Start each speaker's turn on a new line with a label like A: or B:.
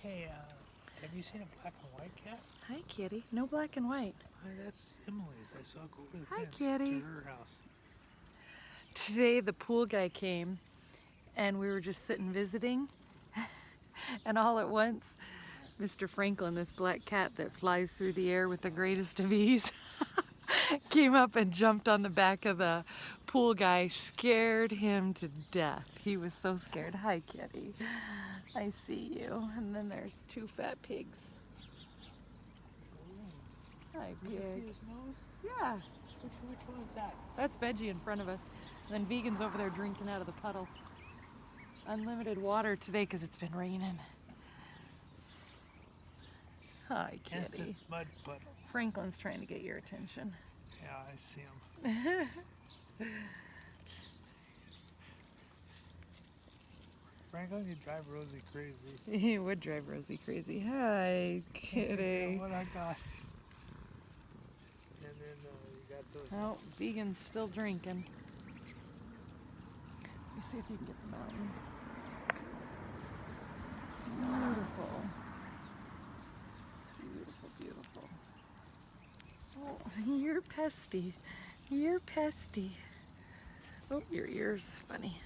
A: Hey, have you seen a black and white cat?
B: Hi, kitty. No black and white.
A: Hi, that's Emily's. I saw her go over the
B: Hi,
A: fence
B: kitty.
A: to her house.
B: Today the pool guy came and we were just sitting visiting and all at once Mr. Franklin, this black cat that flies through the air with the greatest of ease, came up and jumped on the back of the pool guy, scared him to death. He was so scared. Hi, kitty. I see you. And then there's two fat pigs. Hi,
A: Did you see
B: pig.
A: his nose?
B: Yeah.
A: Which one is that?
B: That's Veggie in front of us. And then Vegan's over there drinking out of the puddle. Unlimited water today because it's been raining. Hi, kitty.
A: Instant mud puddle.
B: Franklin's trying to get your attention.
A: Yeah, I see him. Franklin, you drive Rosie crazy.
B: He would drive Rosie crazy. Hi, kitty.
A: Yeah, what I got. And then you got those.
B: Oh, Vegan's still drinking. Let me see if you can get the mountain. Beautiful. Beautiful, beautiful. Oh, you're pesty. You're pesty. Oh, your ear's funny.